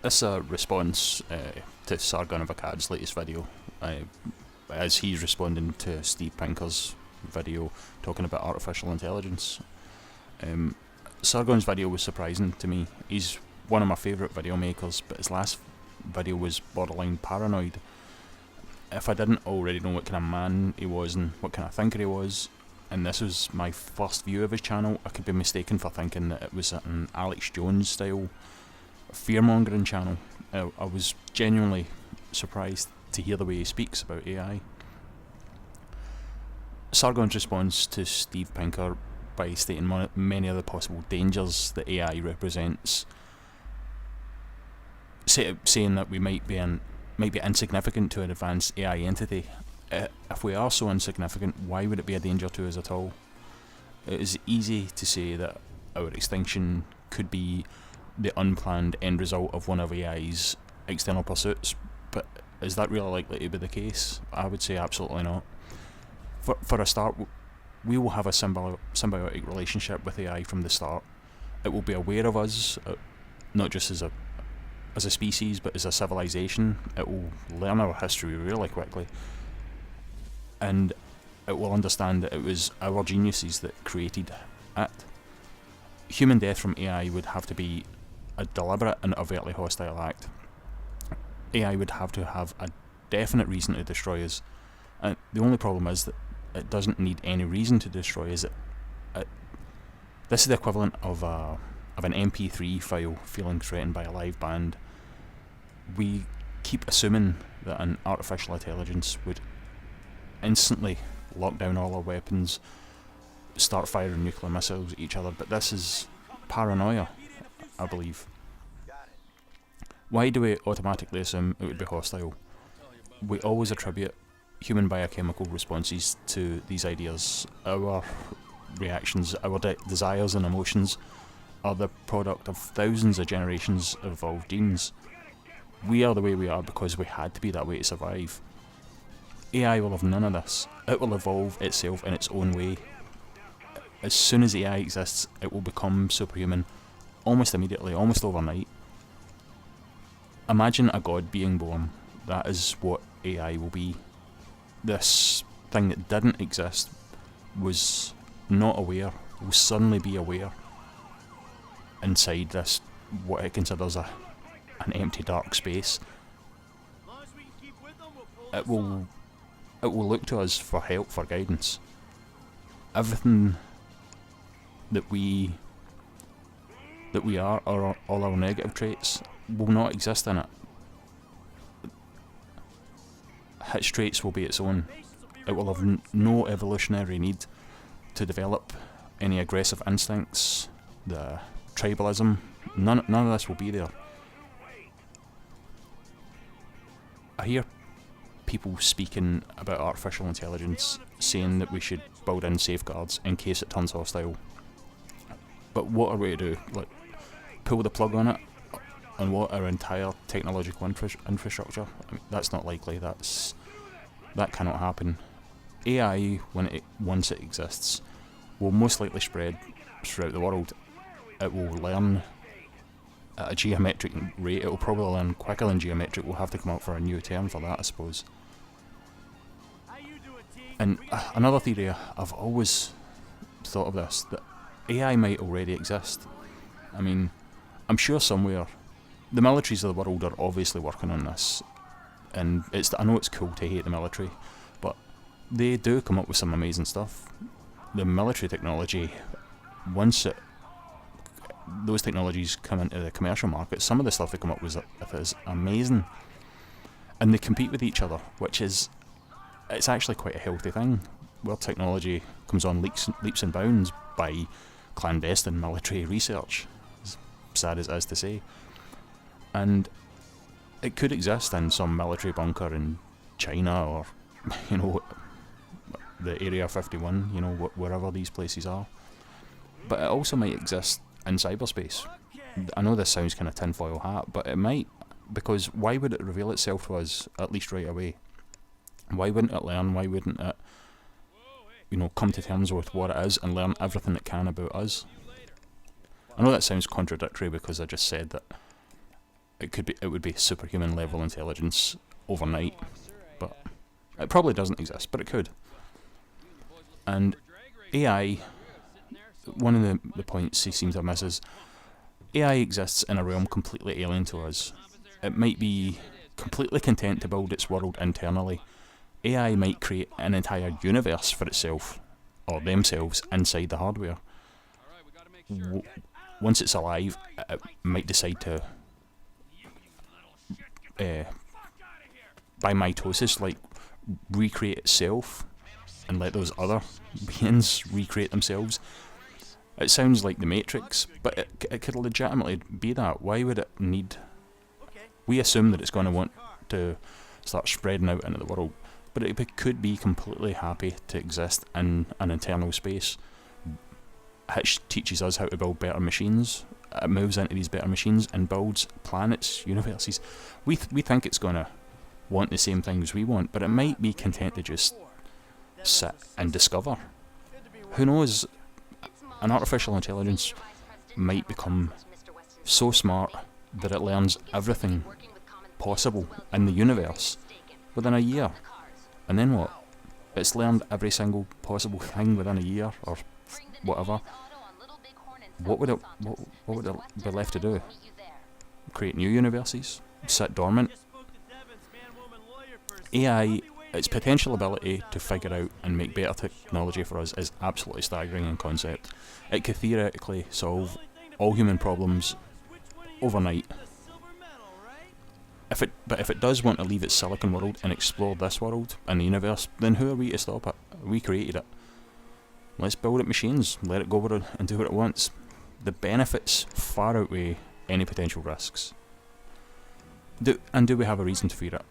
This is a response to Sargon of Akkad's latest video, as he's responding to Steve Pinker's video talking about artificial intelligence. Sargon's video was surprising to me. He's one of my favourite video makers, but his last video was borderline paranoid. If I didn't already know what kind of man he was and what kind of thinker he was, and this was my first view of his channel, I could be mistaken for thinking that it was an Alex Jones style fear-mongering channel. I was genuinely surprised to hear the way he speaks about AI. Sargon's response to Steve Pinker by stating many of the possible dangers that AI represents, saying that we might be insignificant to an advanced AI entity. If we are so insignificant, why would it be a danger to us at all? It is easy to say that our extinction could be the unplanned end result of one of AI's external pursuits, but is that really likely to be the case? I would say absolutely not. For a start, we will have a symbiotic relationship with AI from the start. It will be aware of us, not just as a species, but as a civilization. It will learn our history really quickly, and it will understand that it was our geniuses that created it. Human death from AI would have to be a deliberate and overtly hostile act. AI would have to have a definite reason to destroy us, and the only problem is that it doesn't need any reason to destroy us. This is the equivalent of an MP3 file feeling threatened by a live band. We keep assuming that an artificial intelligence would instantly lock down all our weapons, start firing nuclear missiles at each other, but this is paranoia, I believe. Why do we automatically assume it would be hostile? We always attribute human biochemical responses to these ideas. Our reactions, our desires and emotions are the product of thousands of generations of evolved genes. We are the way we are because we had to be that way to survive. AI will have none of this. It will evolve itself in its own way. As soon as AI exists, it will become superhuman almost immediately, almost overnight. Imagine a god being born. That is what AI will be. This thing that didn't exist, was not aware, will suddenly be aware inside this, what it considers an empty dark space. It will look to us for help, for guidance. Everything that we are, or all our negative traits, will not exist in it. Its traits will be its own. It will have no evolutionary need to develop any aggressive instincts, the tribalism, none of this will be there. I hear people speaking about artificial intelligence saying that we should build in safeguards in case it turns hostile. But what are we to do? Like, pull the plug on it? On what? Our entire technological infrastructure? I mean, that's not likely. That cannot happen. AI, once it exists, will most likely spread throughout the world. It will learn at a geometric rate. It will probably learn quicker than geometric. We'll have to come up for a new term for that, I suppose. And another theory, I've always thought of this, that AI might already exist. I mean, I'm sure somewhere the militaries of the world are obviously working on this, and I know it's cool to hate the military, but they do come up with some amazing stuff. The military technology, once those technologies come into the commercial market, some of the stuff they come up with is amazing, and they compete with each other, which is, it's actually quite a healthy thing, where technology comes on leaps and bounds by clandestine military research, as sad as it is to say. And it could exist in some military bunker in China, or, the Area 51, wherever these places are. But it also might exist in cyberspace. I know this sounds kind of tinfoil hat, but it might, because why would it reveal itself to us, at least right away? Why wouldn't it learn? Why wouldn't it, come to terms with what it is and learn everything it can about us? I know that sounds contradictory because I just said that it would be superhuman level intelligence overnight, but it probably doesn't exist, but it could. And AI, one of the points he seems to miss is AI exists in a realm completely alien to us. It might be completely content to build its world internally. AI might create an entire universe for itself, or themselves, inside the hardware. Once it's alive, it might decide to, by mitosis, like, recreate itself, and let those other beings recreate themselves. It sounds like the Matrix, but it could legitimately be that. Why would it need... We assume that it's going to want to start spreading out into the world, but it could be completely happy to exist in an internal space, which teaches us how to build better machines. It moves into these better machines and builds planets, universes. We think it's going to want the same things we want, but it might be content to just sit and discover. Who knows? An artificial intelligence might become so smart that it learns everything possible in the universe within a year. And then what? It's learned every single possible thing within a year, or whatever. What would it be left to do? Create new universes? Sit dormant? AI, its potential ability to figure out and make better technology for us is absolutely staggering in concept. It could theoretically solve all human problems overnight. But if it does want to leave its silicon world and explore this world and the universe, then who are we to stop it? We created it. Let's build it machines, let it go over it and do what it wants. The benefits far outweigh any potential risks. Do we have a reason to fear it?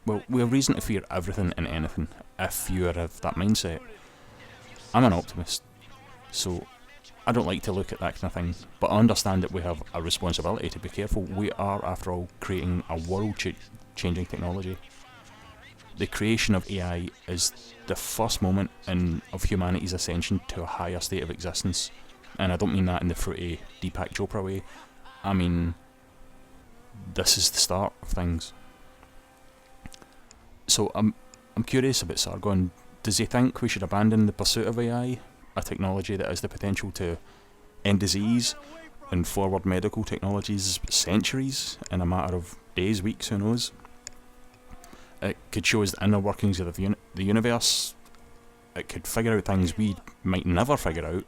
Well, we have reason to fear everything and anything, if you are of that mindset. I'm an optimist, so I don't like to look at that kind of thing, but I understand that we have a responsibility to be careful. We are, after all, creating a world-changing technology. The creation of AI is the first moment of humanity's ascension to a higher state of existence, and I don't mean that in the fruity Deepak Chopra way. I mean, this is the start of things. So I'm curious about Sargon. Does he think we should abandon the pursuit of AI, a technology that has the potential to end disease and forward medical technologies centuries in a matter of days, weeks, who knows? It could show us the inner workings of the universe. It could figure out things we might never figure out,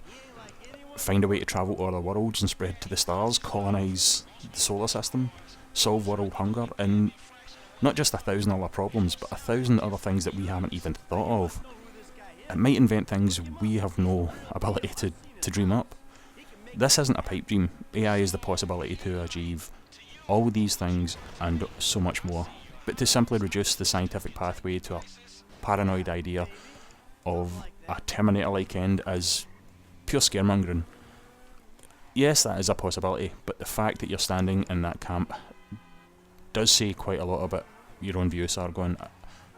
find a way to travel to other worlds and spread to the stars, colonise the solar system, solve world hunger, and not just 1,000 other problems, but 1,000 other things that we haven't even thought of. It might invent things we have no ability to dream up. This isn't a pipe dream. AI is the possibility to achieve all these things and so much more, but to simply reduce the scientific pathway to a paranoid idea of a Terminator-like end as pure scaremongering. Yes, that is a possibility, but the fact that you're standing in that camp does say quite a lot about your own view, Sargon,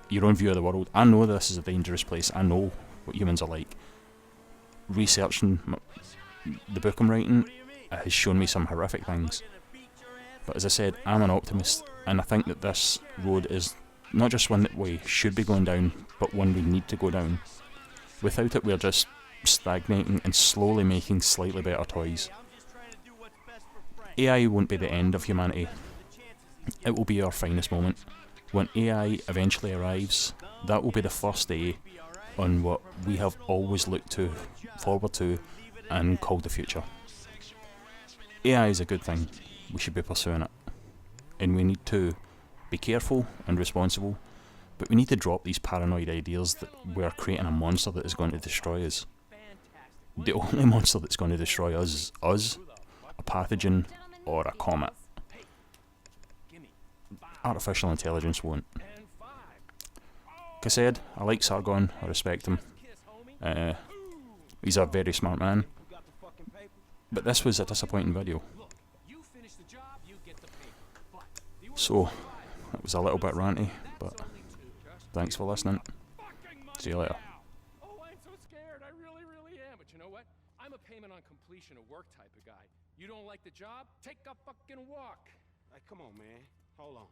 your own view of the world. I know this is a dangerous place. I know what humans are like. Researching the book I'm writing has shown me some horrific things. But as I said, I'm an optimist, and I think that this road is not just one that we should be going down, but one we need to go down. Without it, we're just stagnating and slowly making slightly better toys. AI won't be the end of humanity. It will be our finest moment. When AI eventually arrives, that will be the first day on what we have always looked forward to and called the future. AI is a good thing. We should be pursuing it. And we need to be careful and responsible, but we need to drop these paranoid ideas that we're creating a monster that is going to destroy us. The only monster that's going to destroy us is us, a pathogen, or a comet. Artificial intelligence won't. Like I said, I like Sargon, I respect him. He's a very smart man. But this was a disappointing video. So, it was a little bit ranty, but thanks for listening. See you later. Oh, I'm so scared. I really, really am. But you know what? I'm a payment on completion of work type of guy. You don't like the job? Take a fucking walk. Hey, come on, man. Hold on.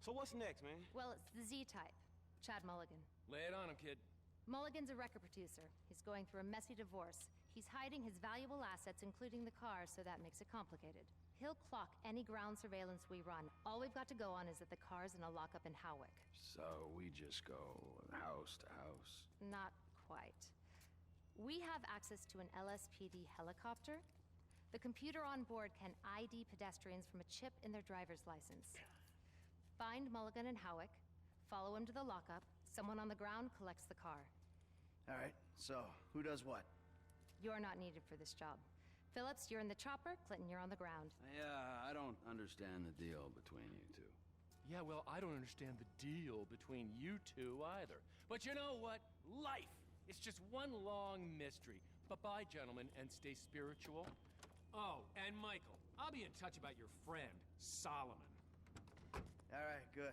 So what's next, man? Well, it's the Z-type. Chad Mulligan. Lay it on him, kid. Mulligan's a record producer. He's going through a messy divorce. He's hiding his valuable assets, including the car, so that makes it complicated. He'll clock any ground surveillance we run. All we've got to go on is that the car's in a lockup in Howick. So we just go house to house? Not quite. We have access to an LSPD helicopter. The computer on board can ID pedestrians from a chip in their driver's license. Find Mulligan in Howick, follow him to the lockup, someone on the ground collects the car. All right, so who does what? You're not needed for this job. Phillips, you're in the chopper. Clinton, you're on the ground. Yeah, I don't understand the deal between you two. Yeah, well, I don't understand the deal between you two either. But you know what? Life! It's just one long mystery. Bye-bye, gentlemen, and stay spiritual. Oh, and Michael, I'll be in touch about your friend, Solomon. All right, good.